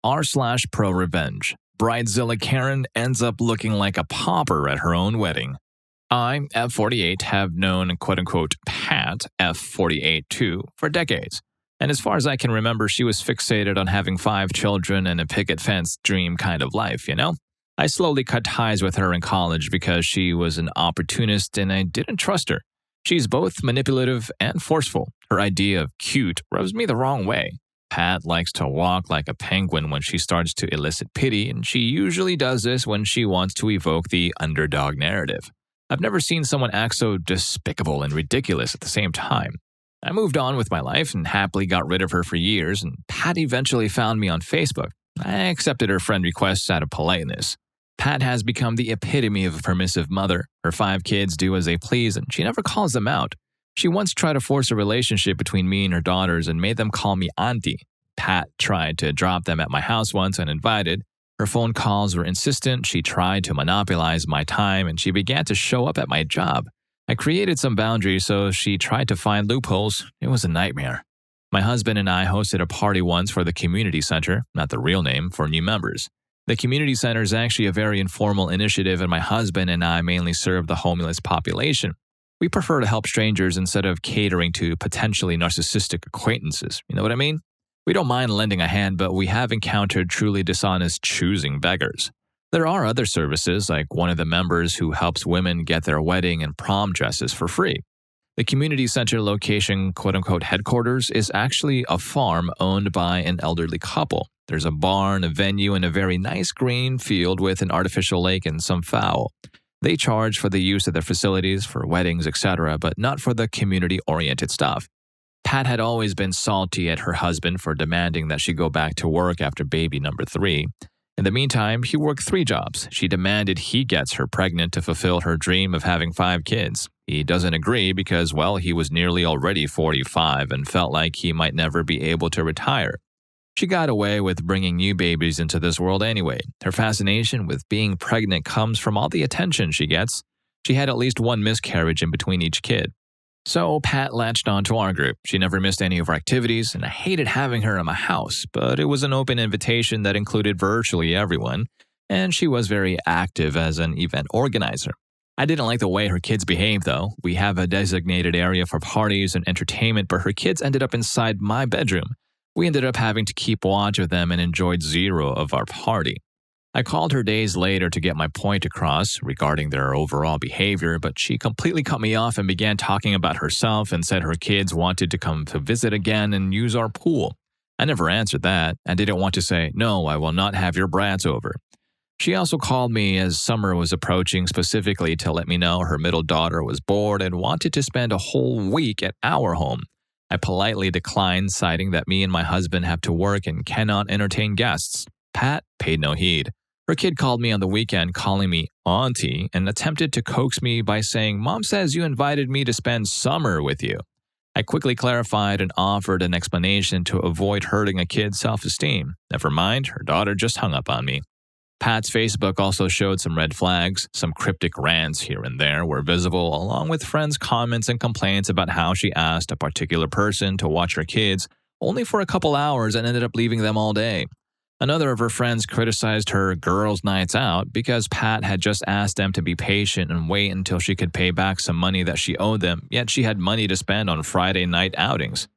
r/ProRevenge. Bridezilla Karen ends up looking like a pauper at her own wedding. I, F48, have known quote-unquote Pat, F48 too, for decades. And as far as I can remember, she was fixated on having 5 children and a picket fence dream kind of life, you know? I slowly cut ties with her in college because she was an opportunist and I didn't trust her. She's both manipulative and forceful. Her idea of cute rubs me the wrong way. Pat likes to walk like a penguin when she starts to elicit pity, and she usually does this when she wants to evoke the underdog narrative. I've never seen someone act so despicable and ridiculous at the same time. I moved on with my life and happily got rid of her for years, and Pat eventually found me on Facebook. I accepted her friend requests out of politeness. Pat has become the epitome of a permissive mother. Her 5 kids do as they please, and she never calls them out. She once tried to force a relationship between me and her daughters and made them call me auntie. Pat tried to drop them at my house once uninvited. Her phone calls were insistent, she tried to monopolize my time, and she began to show up at my job. I created some boundaries, so she tried to find loopholes. It was a nightmare. My husband and I hosted a party once for the community center, not the real name, for new members. The community center is actually a very informal initiative, and my husband and I mainly serve the homeless population. We prefer to help strangers instead of catering to potentially narcissistic acquaintances. You know what I mean? We don't mind lending a hand, but we have encountered truly dishonest choosing beggars. There are other services, like one of the members who helps women get their wedding and prom dresses for free. The community center location, quote-unquote headquarters, is actually a farm owned by an elderly couple. There's a barn, a venue, and a very nice green field with an artificial lake and some fowl. They charge for the use of their facilities for weddings, etc., but not for the community-oriented stuff. Pat had always been salty at her husband for demanding that she go back to work after baby number 3. In the meantime, he worked 3 jobs. She demanded he gets her pregnant to fulfill her dream of having 5 kids. He doesn't agree because, well, he was nearly already 45 and felt like he might never be able to retire. She got away with bringing new babies into this world anyway. Her fascination with being pregnant comes from all the attention she gets. She had at least 1 miscarriage in between each kid. So Pat latched onto our group. She never missed any of our activities, and I hated having her in my house, but it was an open invitation that included virtually everyone, and she was very active as an event organizer. I didn't like the way her kids behaved, though. We have a designated area for parties and entertainment, but her kids ended up inside my bedroom. We ended up having to keep watch of them and enjoyed 0 of our party. I called her days later to get my point across regarding their overall behavior, but she completely cut me off and began talking about herself and said her kids wanted to come to visit again and use our pool. I never answered that and didn't want to say, "No, I will not have your brats over." She also called me as summer was approaching specifically to let me know her middle daughter was bored and wanted to spend a whole week at our home. I politely declined, citing that me and my husband have to work and cannot entertain guests. Pat paid no heed. Her kid called me on the weekend calling me auntie and attempted to coax me by saying, "Mom says you invited me to spend summer with you." I quickly clarified and offered an explanation to avoid hurting a kid's self-esteem. Never mind, her daughter just hung up on me. Pat's Facebook also showed some red flags. Some cryptic rants here and there were visible, along with friends' comments and complaints about how she asked a particular person to watch her kids only for a couple hours and ended up leaving them all day. Another of her friends criticized her girls' nights out because Pat had just asked them to be patient and wait until she could pay back some money that she owed them, yet she had money to spend on Friday night outings.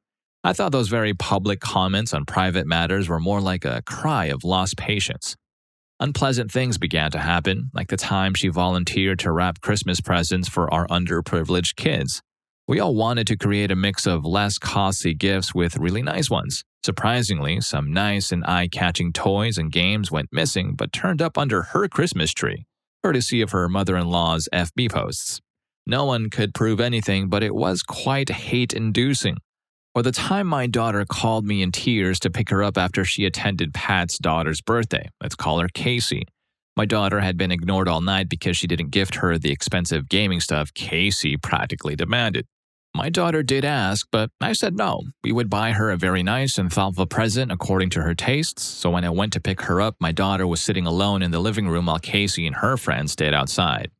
I thought those very public comments on private matters were more like a cry of lost patience. Unpleasant things began to happen, like the time she volunteered to wrap Christmas presents for our underprivileged kids. We all wanted to create a mix of less costly gifts with really nice ones. Surprisingly, some nice and eye-catching toys and games went missing but turned up under her Christmas tree, courtesy of her mother-in-law's FB posts. No one could prove anything, but it was quite hate-inducing. Or the time my daughter called me in tears to pick her up after she attended Pat's daughter's birthday. Let's call her Casey. My daughter had been ignored all night because she didn't gift her the expensive gaming stuff Casey practically demanded. My daughter did ask, but I said no. We would buy her a very nice and thoughtful present according to her tastes, so when I went to pick her up, my daughter was sitting alone in the living room while Casey and her friends stayed outside.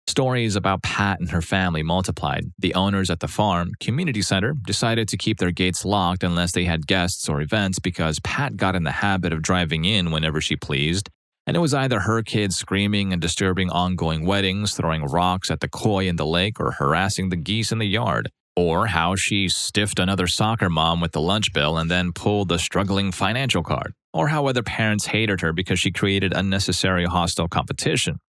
Stories about Pat and her family multiplied. The owners at the farm community center decided to keep their gates locked unless they had guests or events because Pat got in the habit of driving in whenever she pleased, and it was either her kids screaming and disturbing ongoing weddings, throwing rocks at the koi in the lake, or harassing the geese in the yard, or how she stiffed another soccer mom with the lunch bill and then pulled the struggling financial card, or how other parents hated her because she created unnecessary hostile competition.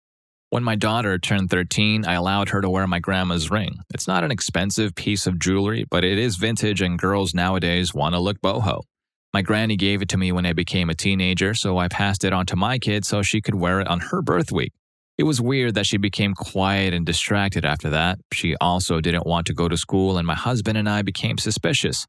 When my daughter turned 13, I allowed her to wear my grandma's ring. It's not an expensive piece of jewelry, but it is vintage and girls nowadays want to look boho. My granny gave it to me when I became a teenager, so I passed it on to my kid so she could wear it on her birth week. It was weird that she became quiet and distracted after that. She also didn't want to go to school, and my husband and I became suspicious.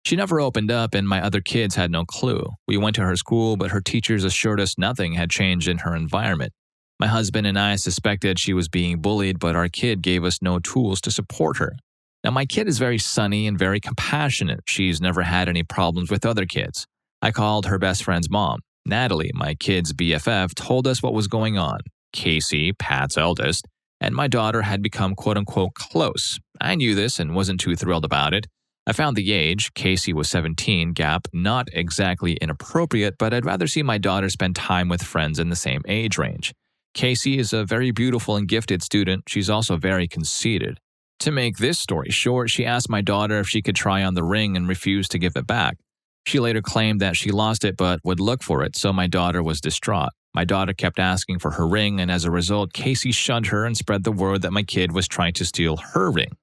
She never opened up, and my other kids had no clue. We went to her school, but her teachers assured us nothing had changed in her environment. My husband and I suspected she was being bullied, but our kid gave us no tools to support her. Now, my kid is very sunny and very compassionate. She's never had any problems with other kids. I called her best friend's mom. Natalie, my kid's BFF, told us what was going on. Casey, Pat's eldest, and my daughter had become quote-unquote close. I knew this and wasn't too thrilled about it. I found the age, Casey was 17, gap, not exactly inappropriate, but I'd rather see my daughter spend time with friends in the same age range. Casey is a very beautiful and gifted student. She's also very conceited. To make this story short, she asked my daughter if she could try on the ring and refused to give it back. She later claimed that she lost it but would look for it, so my daughter was distraught. My daughter kept asking for her ring, and as a result, Casey shunned her and spread the word that my kid was trying to steal her ring.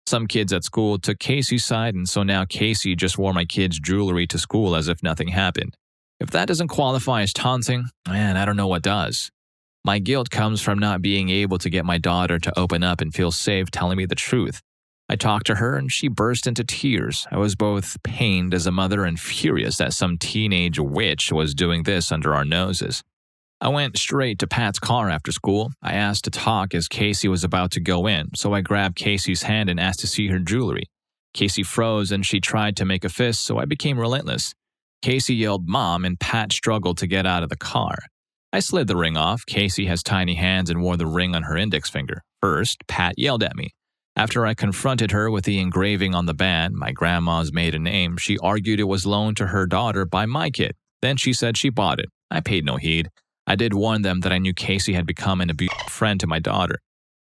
Some kids at school took Casey's side, and so now Casey just wore my kid's jewelry to school as if nothing happened. If that doesn't qualify as taunting, man, I don't know what does. My guilt comes from not being able to get my daughter to open up and feel safe telling me the truth. I talked to her and she burst into tears. I was both pained as a mother and furious that some teenage witch was doing this under our noses. I went straight to Pat's car after school. I asked to talk as Casey was about to go in, so I grabbed Casey's hand and asked to see her jewelry. Casey froze and she tried to make a fist, so I became relentless. Casey yelled "Mom," and Pat struggled to get out of the car. I slid the ring off. Casey has tiny hands and wore the ring on her index finger. First, Pat yelled at me. After I confronted her with the engraving on the band, my grandma's maiden name, she argued it was loaned to her daughter by my kid. Then she said she bought it. I paid no heed. I did warn them that I knew Casey had become an abusive friend to my daughter.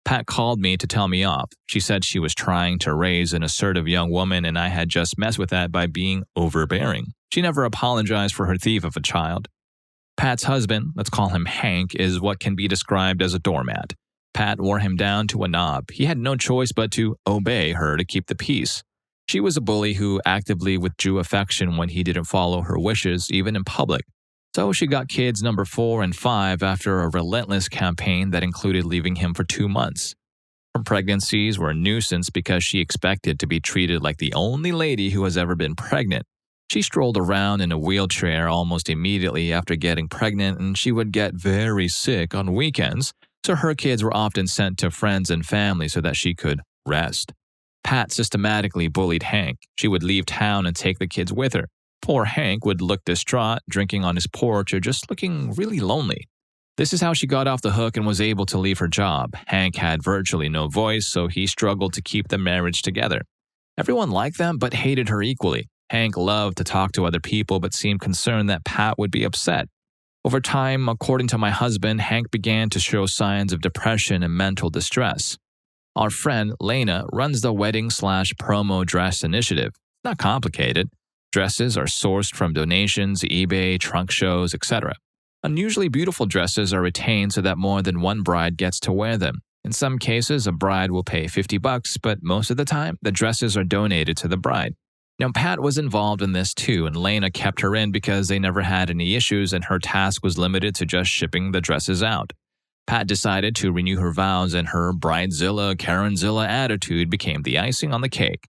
Pat called me to tell me off. She said she was trying to raise an assertive young woman and I had just messed with that by being overbearing. She never apologized for her thief of a child. Pat's husband, let's call him Hank, is what can be described as a doormat. Pat wore him down to a knob. He had no choice but to obey her to keep the peace. She was a bully who actively withdrew affection when he didn't follow her wishes, even in public. So she got kids number 4 and 5 after a relentless campaign that included leaving him for 2 months. Her pregnancies were a nuisance because she expected to be treated like the only lady who has ever been pregnant. She strolled around in a wheelchair almost immediately after getting pregnant, and she would get very sick on weekends, so her kids were often sent to friends and family so that she could rest. Pat systematically bullied Hank. She would leave town and take the kids with her. Poor Hank would look distraught, drinking on his porch or just looking really lonely. This is how she got off the hook and was able to leave her job. Hank had virtually no voice, so he struggled to keep the marriage together. Everyone liked them but hated her equally. Hank loved to talk to other people but seemed concerned that Pat would be upset. Over time, according to my husband, Hank began to show signs of depression and mental distress. Our friend, Lena, runs the wedding/promo dress initiative. Not complicated. Dresses are sourced from donations, eBay, trunk shows, etc. Unusually beautiful dresses are retained so that more than one bride gets to wear them. In some cases, a bride will pay $50, but most of the time, the dresses are donated to the bride. Now, Pat was involved in this too, and Lena kept her in because they never had any issues and her task was limited to just shipping the dresses out. Pat decided to renew her vows and her Bridezilla, Karenzilla attitude became the icing on the cake.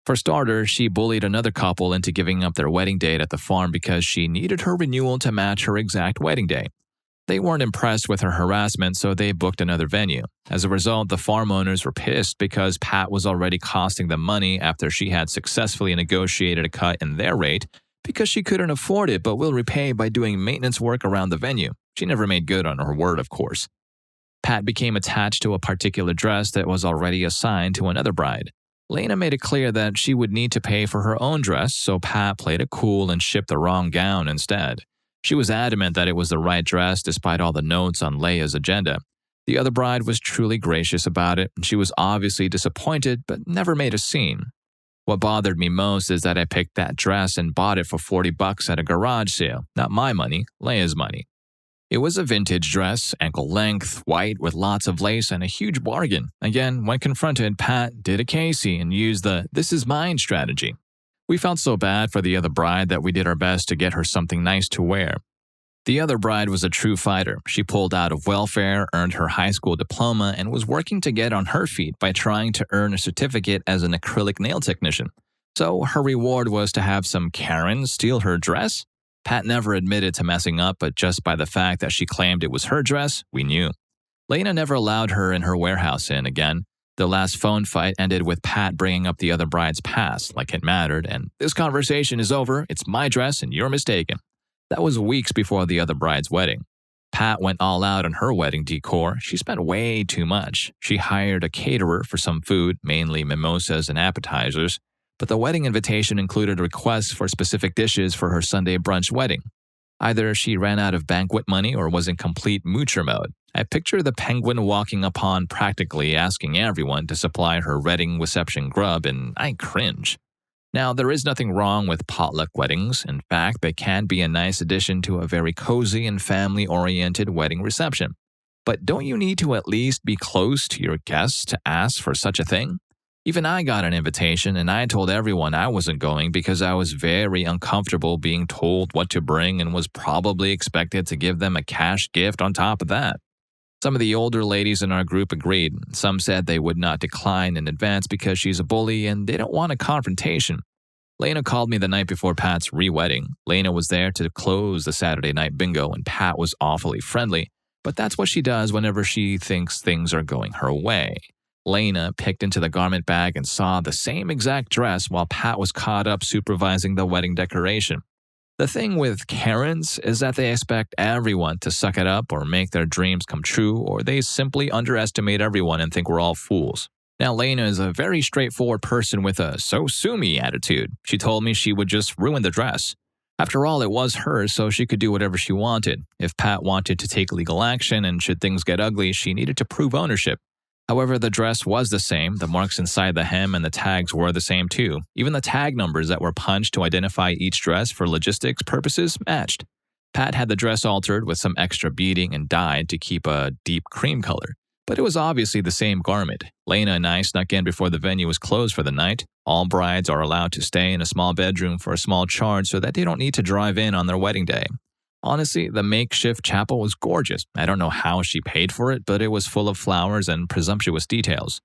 For starters, she bullied another couple into giving up their wedding date at the farm because she needed her renewal to match her exact wedding day. They weren't impressed with her harassment, so they booked another venue. As a result, the farm owners were pissed because Pat was already costing them money after she had successfully negotiated a cut in their rate because she couldn't afford it but will repay by doing maintenance work around the venue. She never made good on her word, of course. Pat became attached to a particular dress that was already assigned to another bride. Lena made it clear that she would need to pay for her own dress, so Pat played it cool and shipped the wrong gown instead. She was adamant that it was the right dress despite all the notes on Leia's agenda. The other bride was truly gracious about it, and she was obviously disappointed but never made a scene. What bothered me most is that I picked that dress and bought it for $40 at a garage sale. Not my money, Leia's money. It was a vintage dress, ankle length, white with lots of lace and a huge bargain. Again, when confronted, Pat did a Casey and used the "this is mine" strategy. We felt so bad for the other bride that we did our best to get her something nice to wear. The other bride was a true fighter. She pulled out of welfare, earned her high school diploma, and was working to get on her feet by trying to earn a certificate as an acrylic nail technician. So her reward was to have some Karen steal her dress? Pat never admitted to messing up, but just by the fact that she claimed it was her dress, we knew. Lena never allowed her in her warehouse again. The last phone fight ended with Pat bringing up the other bride's past, like it mattered, and "this conversation is over, it's my dress and you're mistaken." That was weeks before the other bride's wedding. Pat went all out on her wedding decor. She spent way too much. She hired a caterer for some food, mainly mimosas and appetizers, but the wedding invitation included requests for specific dishes for her Sunday brunch wedding. Either she ran out of banquet money or was in complete moocher mode. I picture the penguin walking upon practically asking everyone to supply her wedding reception grub, and I cringe. Now, there is nothing wrong with potluck weddings. In fact, they can be a nice addition to a very cozy and family-oriented wedding reception. But don't you need to at least be close to your guests to ask for such a thing? Even I got an invitation, and I told everyone I wasn't going because I was very uncomfortable being told what to bring and was probably expected to give them a cash gift on top of that. Some of the older ladies in our group agreed. Some said they would not decline in advance because she's a bully and they don't want a confrontation. Lena called me the night before Pat's re-wedding. Lena was there to close the Saturday night bingo, and Pat was awfully friendly, but that's what she does whenever she thinks things are going her way. Lena picked into the garment bag and saw the same exact dress while Pat was caught up supervising the wedding decoration. The thing with Karens is that they expect everyone to suck it up or make their dreams come true, or they simply underestimate everyone and think we're all fools. Now, Lena is a very straightforward person with a "so sue me" attitude. She told me she would just ruin the dress. After all, it was hers, so she could do whatever she wanted. If Pat wanted to take legal action and should things get ugly, she needed to prove ownership. However, the dress was the same, the marks inside the hem and the tags were the same too. Even the tag numbers that were punched to identify each dress for logistics purposes matched. Pat had the dress altered with some extra beading and dyed to keep a deep cream color. But it was obviously the same garment. Lena and I snuck in before the venue was closed for the night. All brides are allowed to stay in a small bedroom for a small charge so that they don't need to drive in on their wedding day. Honestly, the makeshift chapel was gorgeous. I don't know how she paid for it, but it was full of flowers and presumptuous details.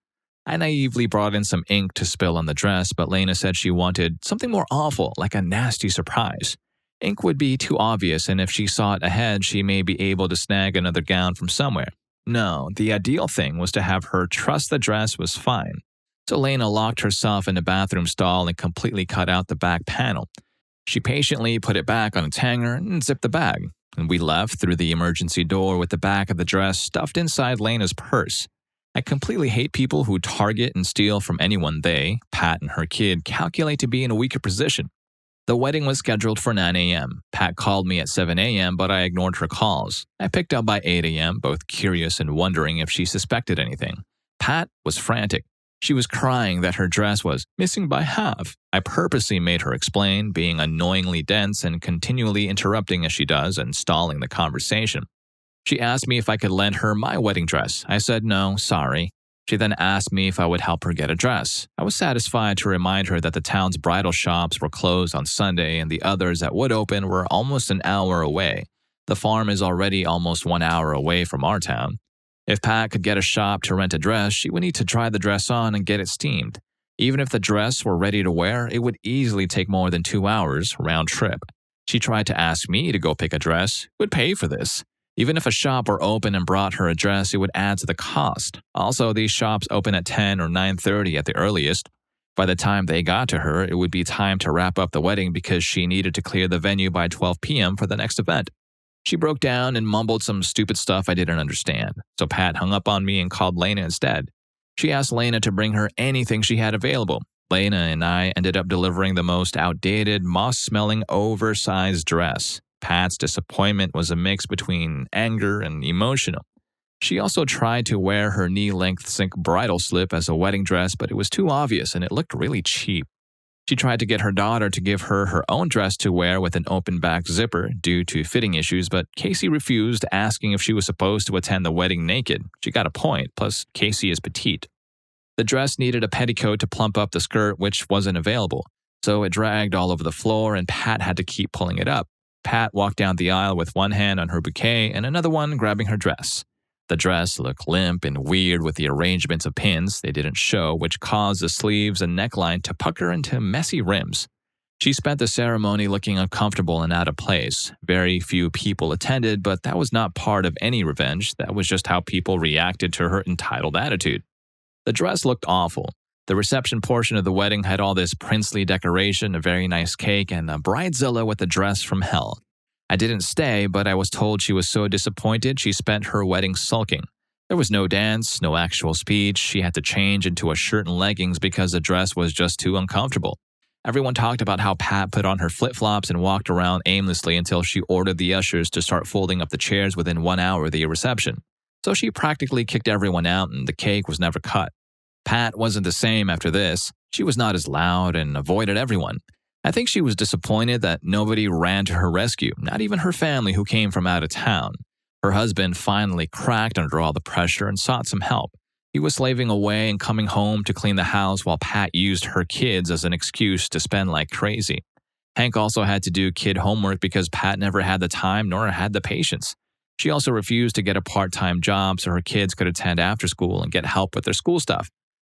I naively brought in some ink to spill on the dress, but Lena said she wanted something more awful, like a nasty surprise. Ink would be too obvious, and if she saw it ahead, she may be able to snag another gown from somewhere. No, the ideal thing was to have her trust the dress was fine. So Lena locked herself in the bathroom stall and completely cut out the back panel. She patiently put it back on its hanger and zipped the bag, and we left through the emergency door with the back of the dress stuffed inside Lena's purse. I completely hate people who target and steal from anyone they, Pat and her kid, calculate to be in a weaker position. The wedding was scheduled for 9 a.m. Pat called me at 7 a.m., but I ignored her calls. I picked up by 8 a.m., both curious and wondering if she suspected anything. Pat was frantic. She was crying that her dress was missing by half. I purposely made her explain, being annoyingly dense and continually interrupting as she does and stalling the conversation. She asked me if I could lend her my wedding dress. I said no, sorry. She then asked me if I would help her get a dress. I was satisfied to remind her that the town's bridal shops were closed on Sunday and the others that would open were almost an hour away. The farm is already almost 1 hour away from our town. If Pat could get a shop to rent a dress, she would need to try the dress on and get it steamed. Even if the dress were ready to wear, it would easily take more than 2 hours round trip. She tried to ask me to go pick a dress, would pay for this. Even if a shop were open and brought her a dress, it would add to the cost. Also, these shops open at 10 or 9:30 at the earliest. By the time they got to her, it would be time to wrap up the wedding because she needed to clear the venue by 12 p.m. for the next event. She broke down and mumbled some stupid stuff I didn't understand, so Pat hung up on me and called Lena instead. She asked Lena to bring her anything she had available. Lena and I ended up delivering the most outdated, moss-smelling, oversized dress. Pat's disappointment was a mix between anger and emotional. She also tried to wear her knee-length silk bridal slip as a wedding dress, but it was too obvious and it looked really cheap. She tried to get her daughter to give her her own dress to wear with an open-back zipper due to fitting issues, but Casey refused, asking if she was supposed to attend the wedding naked. She got a point, plus Casey is petite. The dress needed a petticoat to plump up the skirt, which wasn't available, so it dragged all over the floor and Pat had to keep pulling it up. Pat walked down the aisle with one hand on her bouquet and another one grabbing her dress. The dress looked limp and weird with the arrangements of pins they didn't show, which caused the sleeves and neckline to pucker into messy rims. She spent the ceremony looking uncomfortable and out of place. Very few people attended, but that was not part of any revenge. That was just how people reacted to her entitled attitude. The dress looked awful. The reception portion of the wedding had all this princely decoration, a very nice cake, and a Bridezilla with a dress from hell. I didn't stay, but I was told she was so disappointed she spent her wedding sulking. There was no dance, no actual speech. She had to change into a shirt and leggings because the dress was just too uncomfortable. Everyone talked about how Pat put on her flip-flops and walked around aimlessly until she ordered the ushers to start folding up the chairs within 1 hour of the reception. So she practically kicked everyone out and the cake was never cut. Pat wasn't the same after this. She was not as loud and avoided everyone. I think she was disappointed that nobody ran to her rescue, not even her family who came from out of town. Her husband finally cracked under all the pressure and sought some help. He was slaving away and coming home to clean the house while Pat used her kids as an excuse to spend like crazy. Hank also had to do kid homework because Pat never had the time nor had the patience. She also refused to get a part-time job so her kids could attend after school and get help with their school stuff.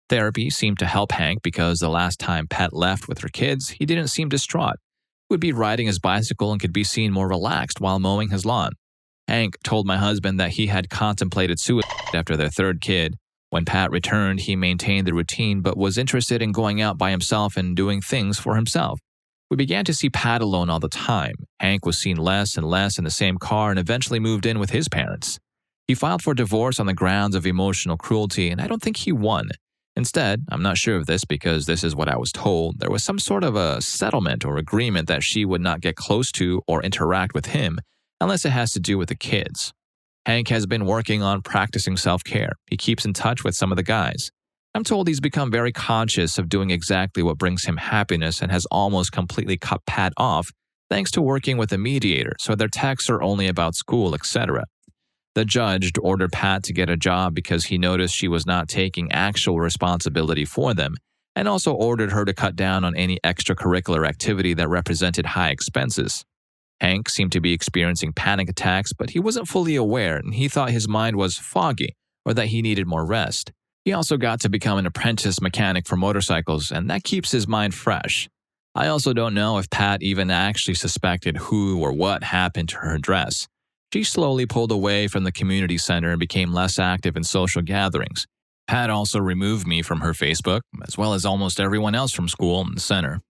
Therapy seemed to help Hank because the last time Pat left with her kids, he didn't seem distraught. He would be riding his bicycle and could be seen more relaxed while mowing his lawn. Hank told my husband that he had contemplated suicide after their third kid. When Pat returned, he maintained the routine but was interested in going out by himself and doing things for himself. We began to see Pat alone all the time. Hank was seen less and less in the same car and eventually moved in with his parents. He filed for divorce on the grounds of emotional cruelty, and I don't think he won. Instead, I'm not sure of this because this is what I was told, there was some sort of a settlement or agreement that she would not get close to or interact with him unless it has to do with the kids. Hank has been working on practicing self-care. He keeps in touch with some of the guys. I'm told he's become very conscious of doing exactly what brings him happiness and has almost completely cut Pat off thanks to working with a mediator, so their texts are only about school, etc. The judge ordered Pat to get a job because he noticed she was not taking actual responsibility for them, and also ordered her to cut down on any extracurricular activity that represented high expenses. Hank seemed to be experiencing panic attacks, but he wasn't fully aware and he thought his mind was foggy or that he needed more rest. He also got to become an apprentice mechanic for motorcycles, and that keeps his mind fresh. I also don't know if Pat even actually suspected who or what happened to her dress. She slowly pulled away from the community center and became less active in social gatherings. Pat also removed me from her Facebook, as well as almost everyone else from school and the center.